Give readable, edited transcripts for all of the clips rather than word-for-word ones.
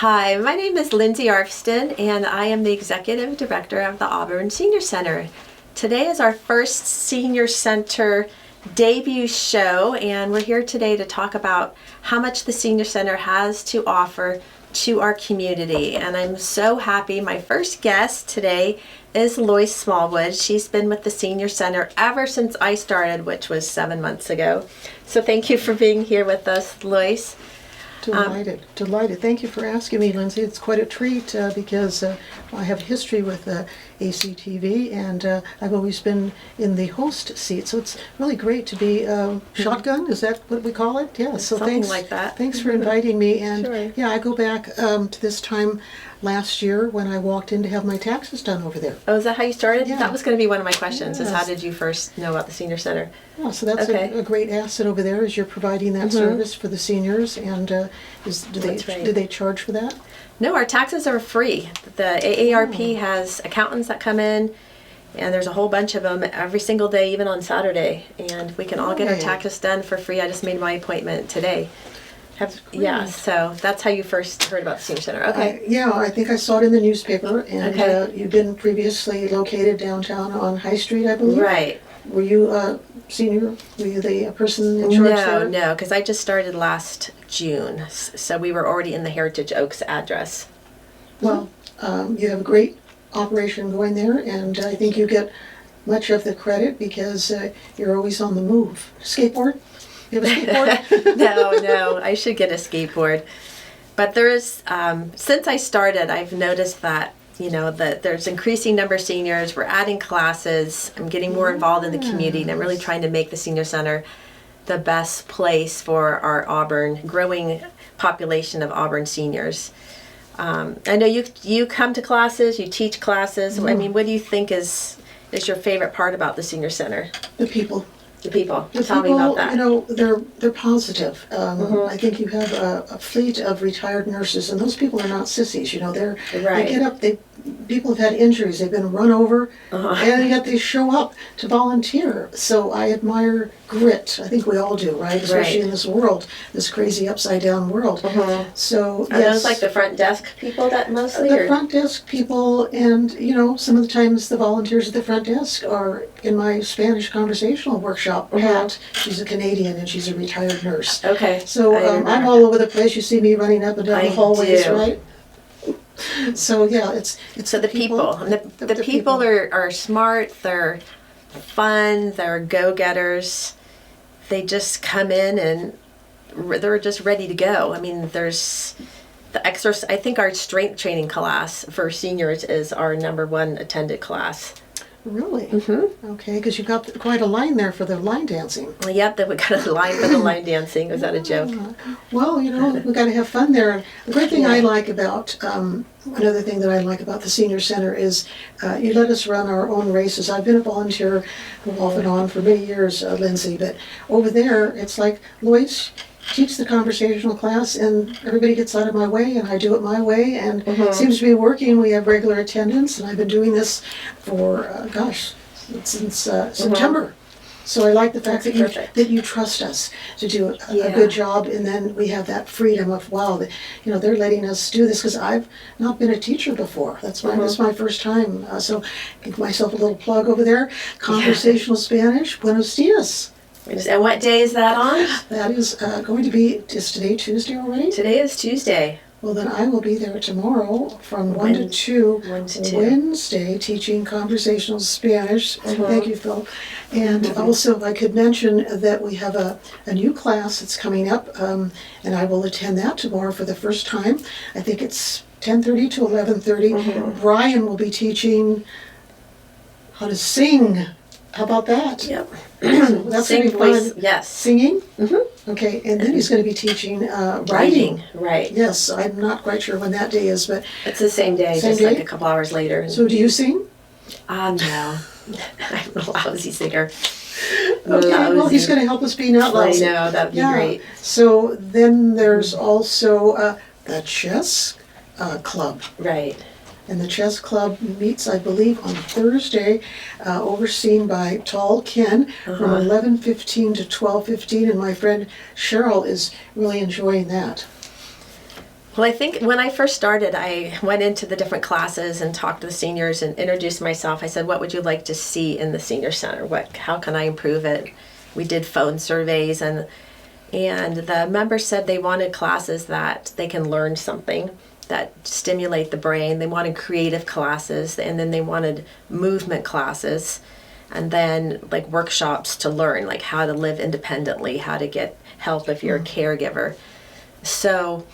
Hi, my name is Lindsay Arfston, and I am the Executive Director of the Auburn Senior Center. Today is our first Senior Center debut show, and we're here today to talk about how much the Senior Center has to offer to our community. And I'm so happy. My first guest today is Lois Smallwood. She's been with the Senior Center ever since I started, which was 7 months ago. So thank you for being here with us, Lois. Delighted. Thank you for asking me, Lindsay. It's quite a treat because I have history with ACTV, and I've always been in the host seat. So it's really great to be shotgun. Is that what we call it? Yeah. So Something thanks, like that. Thanks for inviting me. And Sure. yeah, I go back to this time last year when I walked in to have my taxes done over there. Oh, is that how you started? Yeah. That was going to be one of my questions, is Yes. how did you first know about the Senior Center? Yeah, so that's Okay. a great asset over there, as you're providing that service for the seniors. And do That's right. they charge for that? No, our taxes are free. The AARP has accountants that come in, and there's a whole bunch of them every single day, even on Saturday. And we can all get our Right. taxes done for free. I just made my appointment today. Yeah, great. so that's how you first heard about the Senior Center. Okay. I think I saw it in the newspaper, and Okay. you've been previously located downtown on High Street, I believe. Right. Were you a senior? Were you the person in charge there? No, because I just started last June. So we were already in the Heritage Oaks address. Well, you have a great operation going there, and I think you get much of the credit because you're always on the move. Skateboard? You have a skateboard? No, I should get a skateboard. But there is, since I started, I've noticed that, that there's increasing number of seniors, we're adding classes, I'm getting more involved in the community, and I'm really trying to make the Senior Center the best place for our growing population of Auburn seniors. I know you come to classes, you teach classes. I mean, what do you think is your favorite part about the Senior Center? The people. The people. The Tell me people, about that. they're positive. I think you have a fleet of retired nurses, and those people are not sissies. They Right. get up. People have had injuries. They've been run over, and yet they show up to volunteer. So I admire grit. I think we all do, right? Especially in this world, this crazy upside down world. So Are yes, those like the front desk people that mostly? the front desk people, and some of the times the volunteers at the front desk are in my Spanish conversational workshop. Pat, she's a Canadian and she's a retired nurse. Okay. So I remember. I'm all over the place. You see me running up and down the hallways, do. right? So yeah, it's So the people. And the people are smart, they're fun, they're go-getters. They just come in and they're just ready to go. I mean, there's the exercise. I think our strength training class for seniors is our #1 attended class. Really? Okay, because you've got quite a line there for the line dancing. Yep, that we got a line for the line dancing. Was that a joke? Well, we got to have fun there. The great thing I like about another thing that I like about the Senior Center is you let us run our own races. I've been a volunteer off and on for many years, Lindsay, but over there it's like, Lois, teach the conversational class and everybody gets out of my way and I do it my way, and it seems to be working. We have regular attendance, and I've been doing this for since September. So I like the fact that you trust us to do a good job, and then we have that freedom of they're letting us do this, because I've not been a teacher before. That's my first time. So give myself a little plug over there. Conversational Spanish. Buenos dias. And what day is that on? That is going to be, is today Tuesday already? Today is Tuesday. Well, then I will be there tomorrow from 1 to 2, 1 to 2. Wednesday, teaching conversational Spanish. Thank you, Phil. And also, if I could mention that we have a new class that's coming up, and I will attend that tomorrow for the first time. I think it's 10:30 to 11:30. Brian will be teaching how to sing. How about that? Yep. So that's going to be fun. Yes. Singing? Okay, and then he's going to be teaching writing. Right. Yes, I'm not quite sure when that day is, but... It's the same day, Same just day? like a couple hours later. So do you sing? No. I'm a lousy singer. Okay, well, he's going to help us be not lousy. I know, that'd be great. So then there's also the chess club. Right. And the chess club meets, I believe, on Thursday, overseen by Tall Ken from 11:15 to 12:15, and my friend Cheryl is really enjoying that. Well, I think when I first started, I went into the different classes and talked to the seniors and introduced myself. I said, what would you like to see in the senior center? How can I improve it? We did phone surveys, and the members said they wanted classes that they can learn something, that stimulate the brain. They wanted creative classes, and then they wanted movement classes, and then like workshops to learn like how to live independently, how to get help if you're a caregiver. So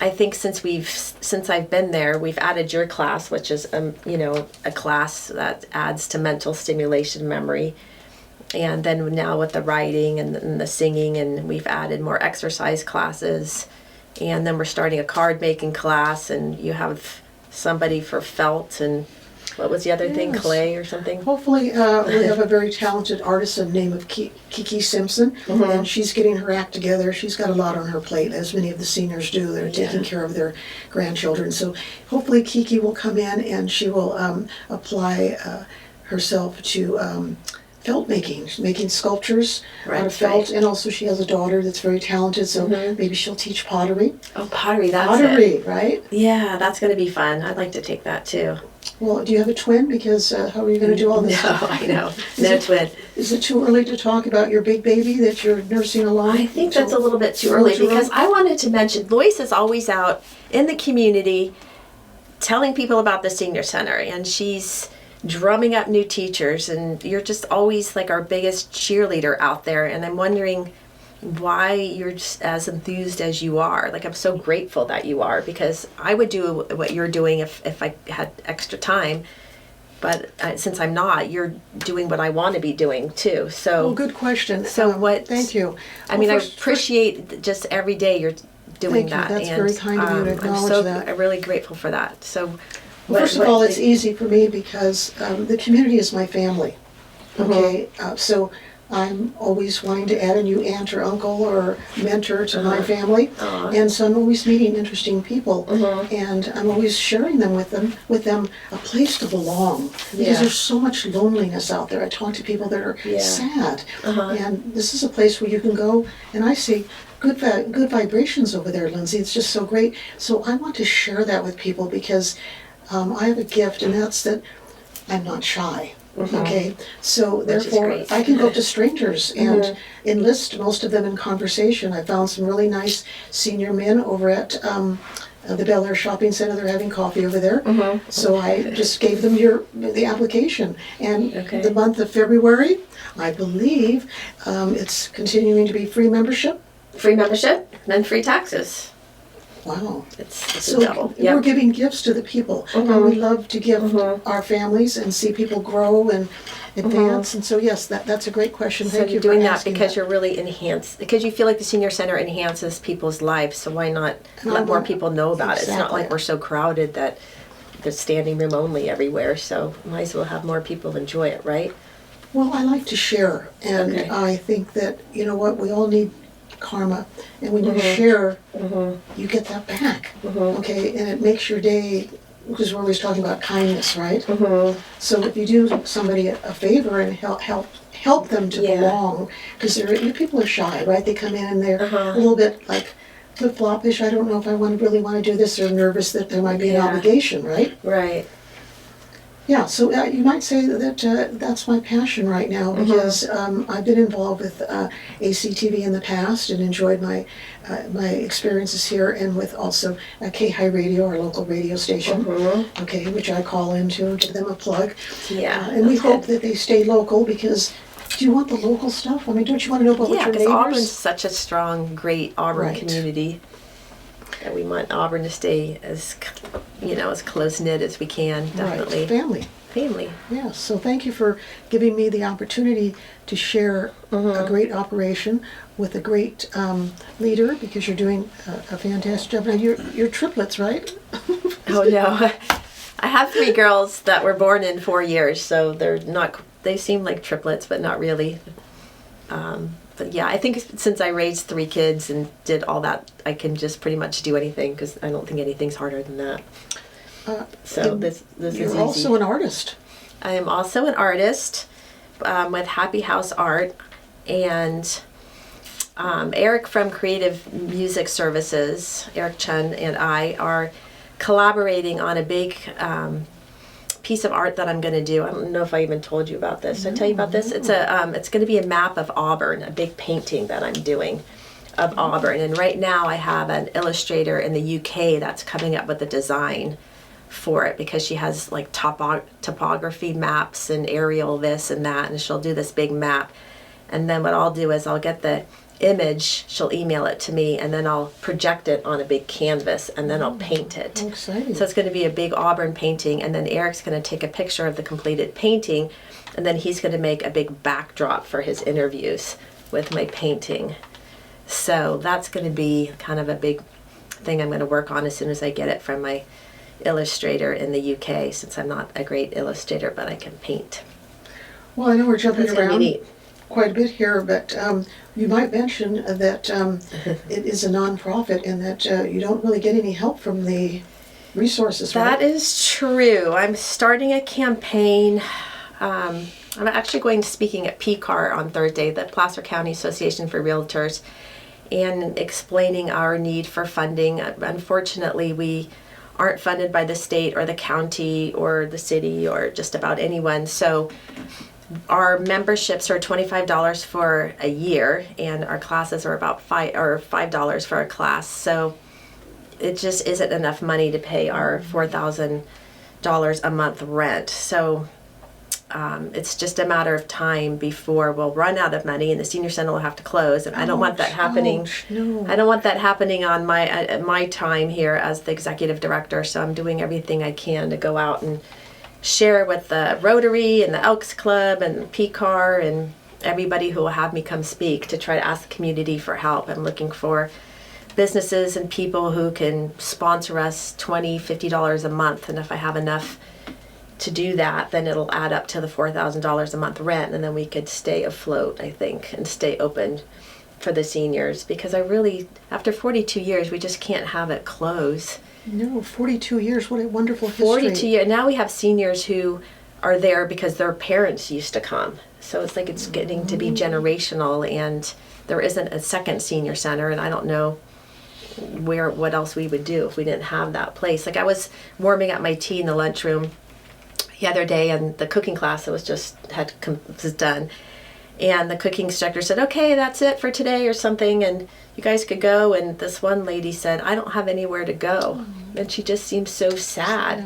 I think since I've been there, we've added your class, which is a class that adds to mental stimulation, memory, and then now with the writing and the singing, and we've added more exercise classes, and then we're starting a card making class, and you have somebody for felt, and what was the other thing, Yes. clay or something? Hopefully, we have a very talented artisan named of Kiki Simpson, and she's getting her act together. She's got a lot on her plate, as many of the seniors do. They're taking care of their grandchildren. So hopefully Kiki will come in and she will apply herself to felt making. She's making sculptures out of felt, and also she has a daughter that's very talented, so maybe she'll teach pottery. Oh, pottery, that's Pottery, right? Yeah, that's going to be fun. I'd like to take that too. Well, do you have a twin? Because how are you going to do all this No, stuff? I know. No twin. Is it too early to talk about your big baby that you're nursing along? I think that's a little bit too early because I wanted to mention Lois is always out in the community telling people about the senior center, and she's drumming up new teachers, and you're just always like our biggest cheerleader out there, and I'm wondering why you're just as enthused as you are. Like, I'm so grateful that you are, because I would do what you're doing if I had extra time, but since I'm not, you're doing what I want to be doing too. So, Oh, good question. So what? Thank you. I mean, I appreciate just every day you're doing Thank you. that. That's and, very kind of you to acknowledge that. I'm really grateful for that. So, First of all, it's easy for me because the community is my family. Okay, so I'm always wanting to add a new aunt or uncle or mentor to my family, and so I'm always meeting interesting people, and I'm always sharing them with them a place to belong, because there's so much loneliness out there. I talk to people that are sad, and this is a place where you can go, and I see good vibrations over there, Lindsay. It's just so great. So I want to share that with people because I have a gift, and that's that I'm not shy. Okay, so therefore I can go up to strangers and enlist most of them in conversation. I found some really nice senior men over at the Bel Air Shopping Center. They're having coffee over there. So I just gave them the application. And the month of February, I believe, it's continuing to be free membership. Free membership, and free taxes. Wow. It's So a double. we're giving gifts to the people. And we love to give our families and see people grow and advance. And so, yes, that's a great question. So Thank you you're for doing that asking because you're really because you feel like the senior center enhances people's lives. So why not And let I more want- people know about it? It's not Exactly. like we're so crowded that there's standing room only everywhere. So might as well have more people enjoy it, right? Well, I like to share. And Okay. I think that, you know what, we all need karma. And when you share, you get that back. Okay, and it makes your day, because we're always talking about kindness, right? So if you do somebody a favor and help them to belong, because people are shy, right? They come in and they're a little bit like flip-floppish. I don't know if I really want to do this. They're nervous that there might be an obligation, right? Right. Yeah, so you might say that that's my passion right now, because I've been involved with ACTV in the past and enjoyed my experiences here, and with also K-High Radio, our local radio station, okay, which I call into and give them a plug. Yeah. And we hope that they stay local, because do you want the local stuff? I mean, don't you want to know about what Yeah, your because neighbors? Auburn's such a strong, great Auburn Right. community. And we want Auburn to stay as close knit as we can. Definitely. Right, family. Family. Yes, so thank you for giving me the opportunity to share a great operation with a great leader, because you're doing a fantastic job. Now, you're triplets, right? Oh no. I have 3 girls that were born in 4 years, so they seem like triplets, but not really. But yeah, I think since I raised 3 kids and did all that, I can just pretty much do anything, because I don't think anything's harder than that. So this is You're easy. also an artist. I am also an artist with Happy House Art, and Eric from Creative Music Services, Eric Chun, and I are collaborating on a big piece of art that I'm going to do. I don't know if I even told you about this. Did I tell you about this? It's going to be a map of Auburn, a big painting that I'm doing of Auburn. And right now I have an illustrator in the UK that's coming up with a design for it, because she has like topography maps and aerial this and that, and she'll do this big map. And then what I'll do is I'll get the image, she'll email it to me, and then I'll project it on a big canvas, and then I'll paint it. Exciting. So it's going to be a big Auburn painting, and then Eric's going to take a picture of the completed painting, and then he's going to make a big backdrop for his interviews with my painting. So that's going to be kind of a big thing I'm going to work on as soon as I get it from my illustrator in the UK, since I'm not a great illustrator, but I can paint. Well, I know we're jumping That's gonna be around neat. quite a bit here, but you might mention that it is a nonprofit and that you don't really get any help from the resources, right? That is true. I'm starting a campaign. I'm actually going speaking at PCAR on Thursday, the Placer County Association for Realtors, and explaining our need for funding. Unfortunately, we aren't funded by the state or the county or the city or just about anyone. So our memberships are $25 for a year, and our classes are about $5 for a class. So it just isn't enough money to pay our $4,000 a month rent. So it's just a matter of time before we'll run out of money and the senior center will have to close. And I don't want that happening. No. I don't want that happening on my time here as the executive director. So I'm doing everything I can to go out and share with the Rotary and the Elks Club and PCAR and everybody who will have me come speak, to try to ask the community for help. I'm looking for businesses and people who can sponsor us $20, $50 a month. And if I have enough to do that, then it'll add up to the $4,000 a month rent, and then we could stay afloat, I think, and stay open for the seniors. Because I really, after 42 years, we just can't have it close. No, 42 years, what a wonderful history. 42 years. Now we have seniors who are there because their parents used to come. So it's like it's getting to be generational, and there isn't a second senior center, and I don't know what else we would do if we didn't have that place. Like, I was warming up my tea in the lunchroom the other day, and the cooking class that was done, and the cooking instructor said, okay, that's it for today or something, and you guys could go. And this one lady said, I don't have anywhere to go. And she just seemed so sad.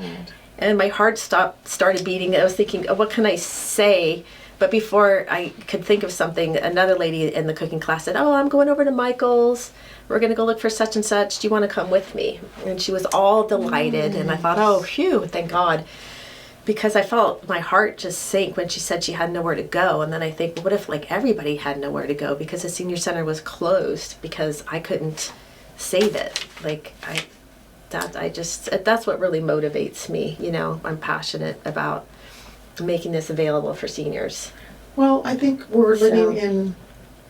And my heart started beating. I was thinking, oh, what can I say? But before I could think of something, another lady in the cooking class said, oh, I'm going over to Michael's. We're going to go look for such and such. Do you want to come with me? And she was all delighted. And I thought, oh, phew, thank God. Because I felt my heart just sink when she said she had nowhere to go. And then I think, well, what if like everybody had nowhere to go because the senior center was closed because I couldn't save it? Like, that's what really motivates me. You know, I'm passionate about making this available for seniors. Well, I think we're living in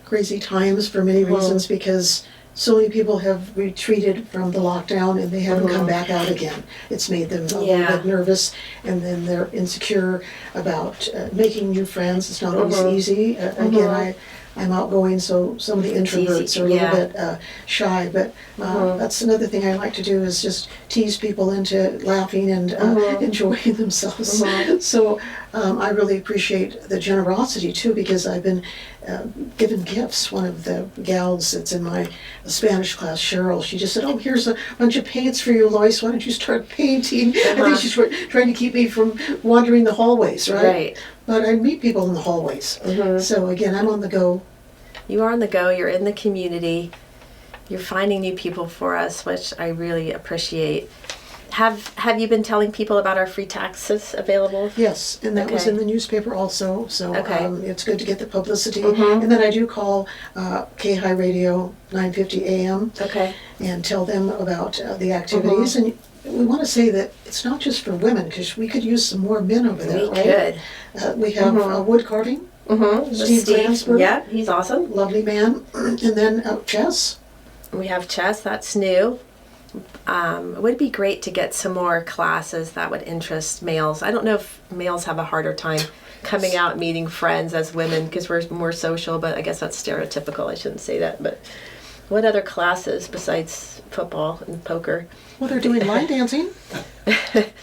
crazy times for many reasons, because so many people have retreated from the lockdown and they haven't come back out again. It's made them a little bit nervous, and then they're insecure about making new friends. It's not always easy. Again, I'm outgoing, so some of the introverts are a little bit shy, but that's another thing I like to do, is just tease people into laughing and enjoying themselves. So I really appreciate the generosity too, because I've been given gifts. One of the gals that's in my Spanish class, Cheryl, she just said, oh, here's a bunch of paints for you, Lois, why don't you start painting? I think she's trying to keep me from wandering the hallways, right? But I meet people in the hallways. So again, I'm on the go. You are on the go. You're in the community. You're finding new people for us, which I really appreciate. Have you been telling people about our free taxes available? Yes, and that was in the newspaper also. So it's good to get the publicity. Mm-hmm. And then I do call K-High Radio 950 AM and tell them about the activities. And we want to say that it's not just for women, because we could use some more men over there, right? Could. We have wood carving. Steve Bransford. Yeah, he's awesome. Lovely man. And then chess. We have chess. That's new. It would be great to get some more classes that would interest males. I don't know if males have a harder time coming out, meeting friends as women, because we're more social, but I guess that's stereotypical. I shouldn't say that. But what other classes besides football and poker? Well, they're doing line dancing,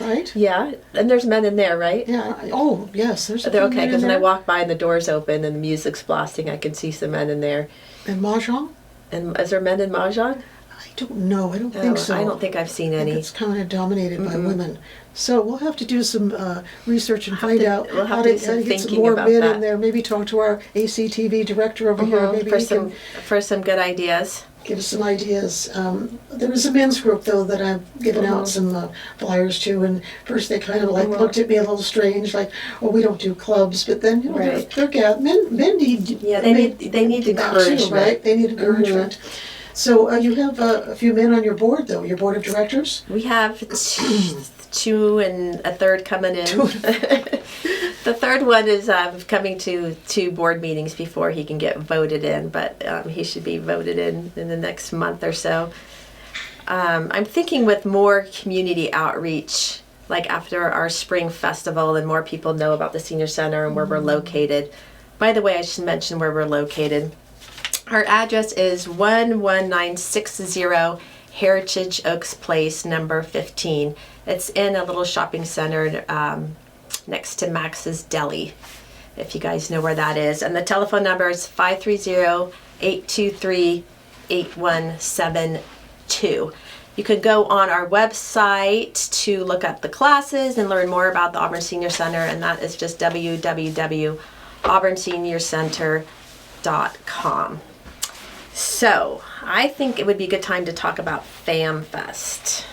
right? Yeah, and there's men in there, right? Yeah. Oh, yes. There's a They're few okay, men in because when I there. walk by and the door's open and the music's blasting, I can see some men in there. And mahjong? And is there men in Mahjong? I don't know. I don't think so. I don't think I've seen I think any. it's kind of dominated by women. So we'll have to do some research and find out we'll have how to to do some get some thinking more about men that. in there. Maybe talk to our ACTV director over here. Maybe for he some can for some good ideas. give us some ideas. There was a men's group, though, that I've given out some flyers to, and first they kind of like looked at me a little strange, like, "Oh, we don't do clubs." But then, you know, Right. men need Yeah, they need that too, encouragement. right? They need encouragement. So you have a few men on your board, though, your board of directors. We have two and a third coming in. The third one is coming to 2 board meetings before he can get voted in, but he should be voted in the next month or so. I'm thinking with more community outreach, like after our spring festival, and more people know about the senior center and where we're located. By the way, I should mention where we're located. Our address is 11960 Heritage Oaks Place, number 15. It's in a little shopping center next to Max's Deli, if you guys know where that is. And the telephone number is 530-823-8172. You could go on our website to look up the classes and learn more about the Auburn Senior Center, and that is just www.auburnseniorcenter.com. So, I think it would be a good time to talk about FamFest.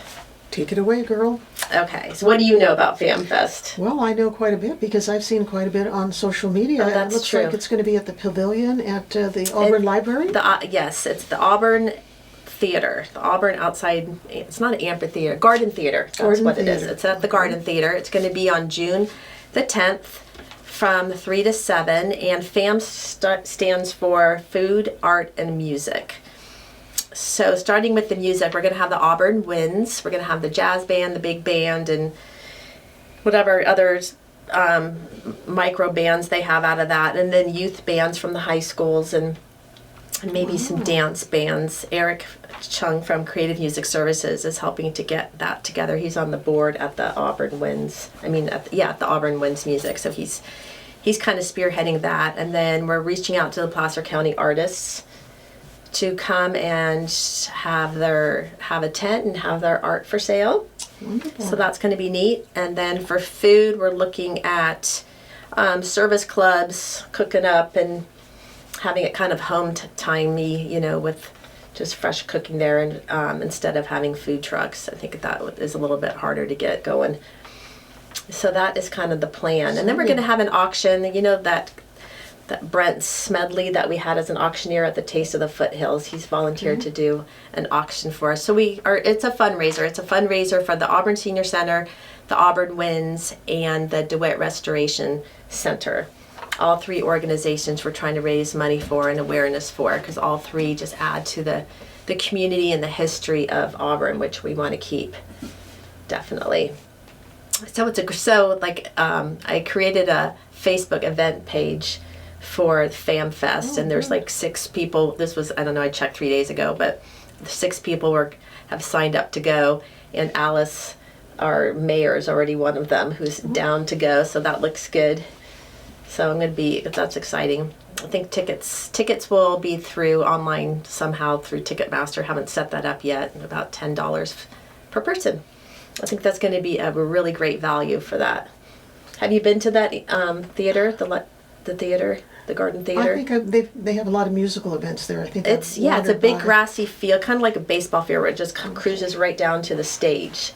Take it away, girl. Okay, so what do you know about FamFest? Well, I know quite a bit because I've seen quite a bit on social media. Oh, that's it looks true. like it's going to be at the Pavilion at the Auburn Library. Yes, it's the Auburn Theater. The Auburn outside, it's not an amphitheater, Garden Theater. That's Garden what it is. Theater. It's at the Garden Theater. It's going to be on June the 10th from 3 to 7, and FAM stands for Food, Art, and Music. So starting with the music, we're going to have the Auburn Winds. We're going to have the jazz band, the big band, and whatever other micro bands they have out of that. And then youth bands from the high schools and maybe some dance bands. Eric Chung from Creative Music Services is helping to get that together. He's on the board at the Auburn Winds. At the Auburn Winds Music. So he's kind of spearheading that. And then we're reaching out to the Placer County artists to come and have a tent and have their art for sale. Wonderful. So that's going to be neat. And then for food, we're looking at service clubs cooking up and having it kind of home-timey, with just fresh cooking there, and instead of having food trucks. I think that is a little bit harder to get going. So that is kind of the plan. And then we're going to have an auction, that Brent Smedley that we had as an auctioneer at the Taste of the Foothills. He's volunteered to do an auction for us. So it's a fundraiser. It's a fundraiser for the Auburn Senior Center, the Auburn Winds, and the DeWitt Restoration Center. All 3 organizations we're trying to raise money for and awareness for, because all 3 just add to the community and the history of Auburn, which we want to keep, definitely. So I created a Facebook event page for FamFest, and there's like 6 people. This was, I don't know, I checked 3 days ago, but 6 people have signed up to go, and Alice, our mayor, is already one of them who's down to go, so that looks good. So that's exciting. I think tickets will be through online somehow through Ticketmaster. Haven't set that up yet. About $10 per person. I think that's going to be a really great value for that. Have you been to that theater, the theater, the Garden Theater? I think they have a lot of musical events there. I think It's a big grassy field, kind of like a baseball field, where it just cruises right down to the stage.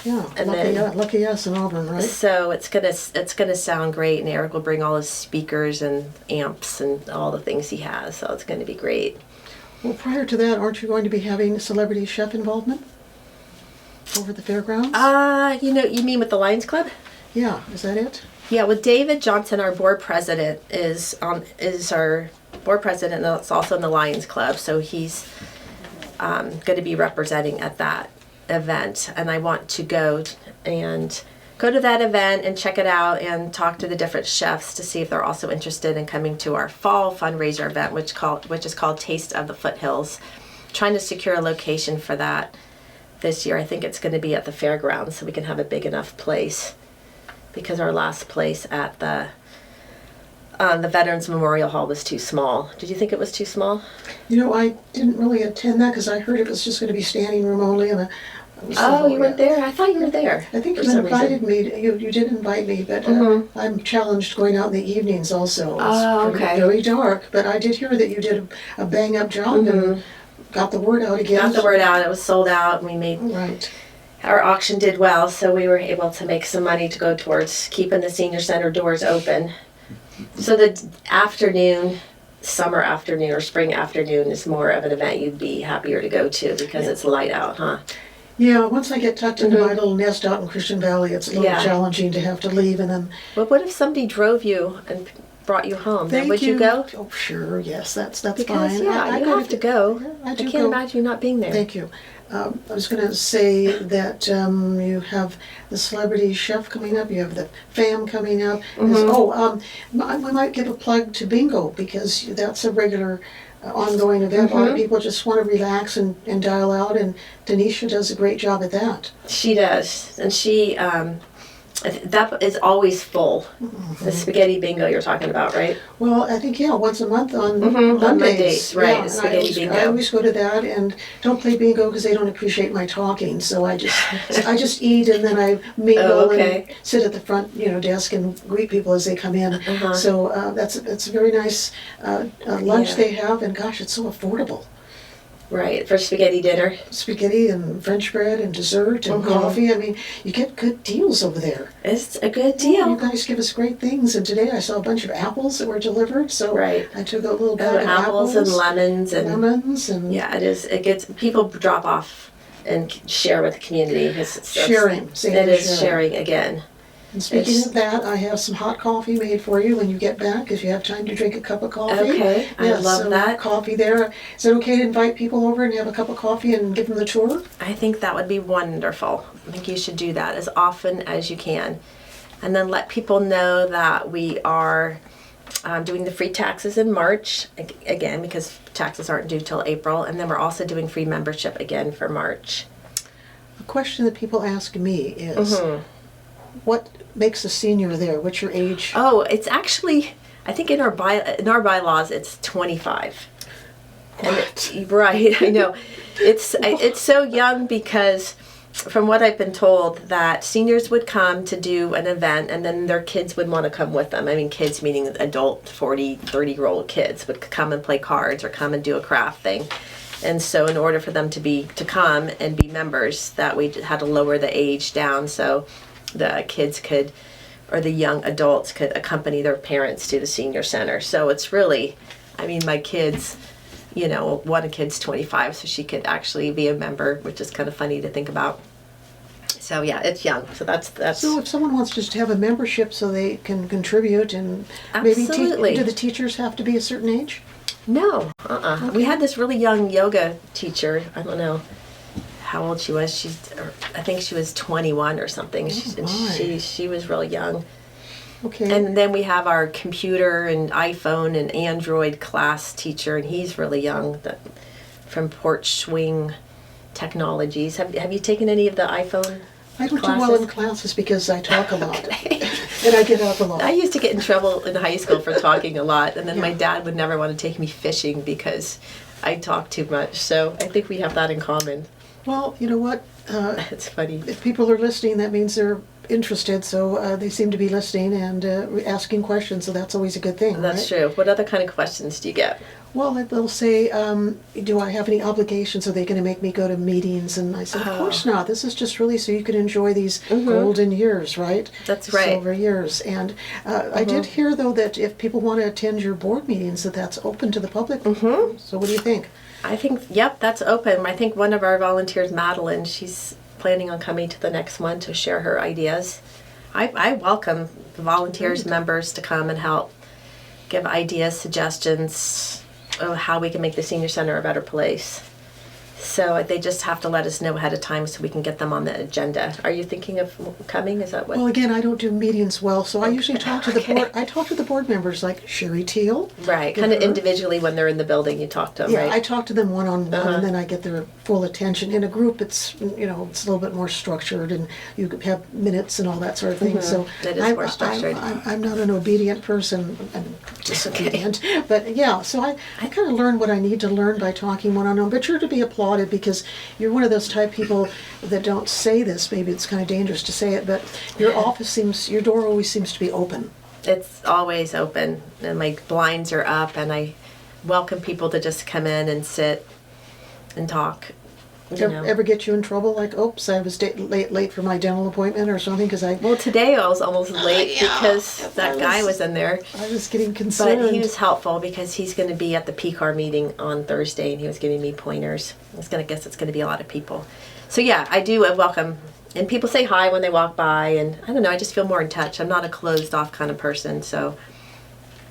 Yeah, And lucky us in Auburn, right? So it's gonna sound great, and Eric will bring all his speakers and amps and all the things he has. So it's gonna be great. Well, prior to that, aren't you going to be having celebrity chef involvement over the fairgrounds? You mean with the Lions Club? Yeah, is that it? Yeah, with David Johnson, our board president is our board president, and it's also in the Lions Club. So he's going to be representing at that event, and I want to go and go to that event and check it out and talk to the different chefs to see if they're also interested in coming to our fall fundraiser event, which is called Taste of the Foothills. Trying to secure a location for that this year. I think it's going to be at the fairgrounds so we can have a big enough place, because our last place at the Veterans Memorial Hall was too small. Did you think it was too small? I didn't really attend that because I heard it was just going to be standing room only, and You weren't there? I thought you were there. I think you invited me. You did invite me, but I'm challenged going out in the evenings also. It's very dark, but I did hear that you did a bang-up job and got the word out again. Got the word out. It was sold out, and we made... Right. Our auction did well, so we were able to make some money to go towards keeping the senior center doors open. So the summer afternoon or spring afternoon is more of an event you'd be happier to go to because it's light out, huh? Yeah, once I get tucked into my little nest out in Christian Valley, it's a little challenging to have to leave and then... But what if somebody drove you and brought you home? Then would you go? Oh, sure, yes, that's because, fine. You have to go. I can't imagine you not being there. Thank you. I was going to say that you have the celebrity chef coming up, you have the fam coming up. We might give a plug to bingo because that's a regular ongoing event. A lot of people just want to relax and dial out, and Denisha does a great job at that. She does, and she that is always full. The spaghetti bingo you're talking about, right? Well, I think once a month on Mondays, right? Yeah, spaghetti bingo. I always go to that and don't play bingo because they don't appreciate my talking. So I just eat and then I mingle and sit at the front desk and greet people as they come in. So that's a very nice lunch they have, and gosh, it's so affordable. Right, for spaghetti dinner. Spaghetti and French bread and dessert and coffee. I mean, you get good deals over there. It's a good deal. You guys give us great things. And today I saw a bunch of apples that were delivered. So I took a little bag of apples and lemons. Yeah, it is. It gets, people drop off and share with the community. Sharing. It is sharing again. And speaking of that, I have some hot coffee made for you when you get back, if you have time to drink a cup of coffee. Okay, I love that. Coffee there. Is it okay to invite people over and have a cup of coffee and give them the tour? I think that would be wonderful. I think you should do that as often as you can. And then let people know that we are doing the free taxes in March, again, because taxes aren't due till April. And then we're also doing free membership again for March. A question that people ask me is, what makes a senior there? What's your age? Oh, it's actually, I think in our bylaws it's 25. Right, I know. It's so young because from what I've been told that seniors would come to do an event and then their kids would want to come with them. I mean, kids meaning adult 40, 30-year-old kids would come and play cards or come and do a craft thing. And so in order for them to come and be members, that we had to lower the age down so the kids could, or the young adults could accompany their parents to the senior center. So it's really, I mean, my kids, one kid's 25, so she could actually be a member, which is kind of funny to think about. So yeah, it's young. So that's. So if someone wants just to have a membership so they can contribute and absolutely. Do the teachers have to be a certain age? No, Okay. We had this really young yoga teacher. I don't know how old she was. I think she was 21 or something. She was real young. Okay. And then we have our computer and iPhone and Android class teacher, and he's really young, from Porch Swing Technologies. Have you taken any of the iPhone I don't classes? do well in classes because I talk a lot. And I get up a lot. I used to get in trouble in high school for talking a lot, and then my dad would never want to take me fishing because I talk too much. So I think we have that in common. Well, you know what? It's funny. If people are listening, that means they're interested. So they seem to be listening and asking questions. So that's always a good thing. That's true. What other kind of questions do you get? Well, they'll say, do I have any obligations? Are they going to make me go to meetings? And I said, of course not. This is just really so you can enjoy these golden years, right? That's right. Silver years. And I did hear, though, that if people want to attend your board meetings, that's open to the public. So what do you think? I think, yep, that's open. I think one of our volunteers, Madeline, she's planning on coming to the next one to share her ideas. I welcome the volunteers, members to come and help give ideas, suggestions of how we can make the senior center a better place. So they just have to let us know ahead of time so we can get them on the agenda. Are you thinking of coming? Is that what? Well, again, I don't do meetings well, so I usually talk to the board. I talk to the board members like Sherry Teal. Right, kind of individually when they're in the building, you talk to them, Yeah, right? I talk to them one-on-one, and then I get their full attention. In a group, it's it's a little bit more structured, and you have minutes and all that sort of thing. So It is more structured. I'm not an obedient person. I'm disobedient, but yeah. So I kind of learn what I need to learn by talking one-on-one. But you're to be applauded because you're one of those type people that don't say this. Maybe it's kind of dangerous to say it, but your door always seems to be open. It's always open, and my blinds are up, and I welcome people to just come in and sit and talk. You know. Ever get you in trouble? Like, oops, I was late for my dental appointment or something because Well, today I was almost late yeah, because that guy was in there. I was getting concerned. But he was helpful because he's going to be at the PCAR meeting on Thursday, and he was giving me pointers. I guess it's going to be a lot of people. So yeah, I do welcome, and people say hi when they walk by, and I don't know, I just feel more in touch. I'm not a closed off kind of person, so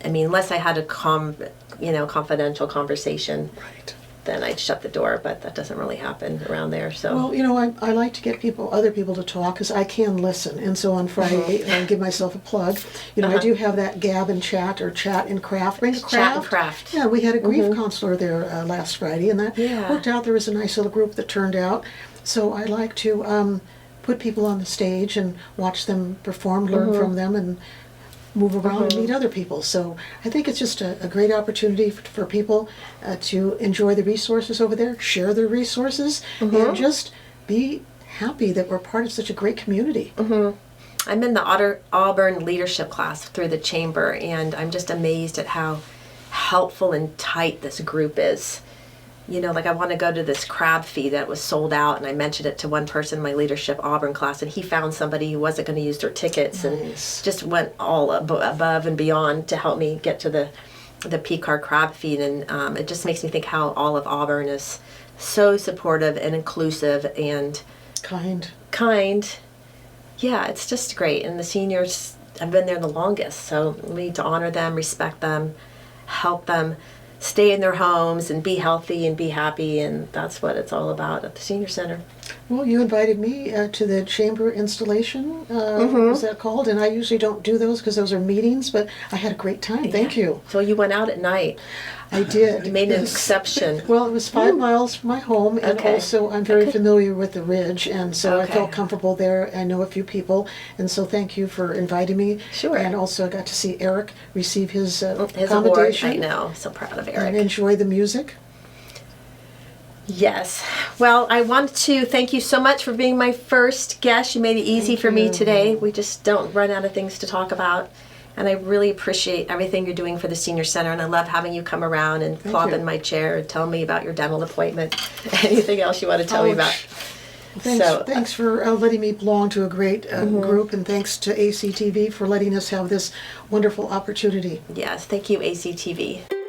I mean, unless I had a confidential conversation. Right. Then I'd shut the door, but that doesn't really happen around there. So Well, I like to get other people to talk because I can listen. And so on Friday, I give myself a plug. I do have that Gab and Chat or Chat and Craft. Chat and Craft. Yeah, we had a grief counselor there last Friday, and that worked out. There was a nice little group that turned out. So I like to put people on the stage and watch them perform, learn from them, and move around and meet other people. So I think it's just a great opportunity for people to enjoy the resources over there, share their resources, and just be happy that we're part of such a great community. I'm in the Auburn leadership class through the chamber, and I'm just amazed at how helpful and tight this group is. Like I want to go to this crab feed that was sold out, and I mentioned it to one person in my leadership Auburn class, and he found somebody who wasn't going to use their tickets and just went all above and beyond to help me get to the PCAR crab feed. And it just makes me think how all of Auburn is so supportive and inclusive and kind. Yeah, it's just great. And the seniors, I've been there the longest, so we need to honor them, respect them, help them stay in their homes and be healthy and be happy, and that's what it's all about at the Senior Center. Well, you invited me to the chamber installation, was that called? And I usually don't do those because those are meetings, but I had a great time. Thank you. So you went out at night. I did. You made an exception. Well, it was 5 miles from my home, and also I'm very familiar with the ridge, and so I felt comfortable there. I know a few people, and so thank you for inviting me. Sure. And also I got to see Eric receive his award. commendation. I know. I'm so proud of Eric. And enjoy the music. Yes. Well, I want to thank you so much for being my first guest. You made it easy for me today. We just don't run out of things to talk about. And I really appreciate everything you're doing for the Senior Center. And I love having you come around and plop in my chair and tell me about your dental appointment. Anything else you want to tell me about? Thanks for letting me belong to a great group, and thanks to ACTV for letting us have this wonderful opportunity. Yes, thank you, ACTV.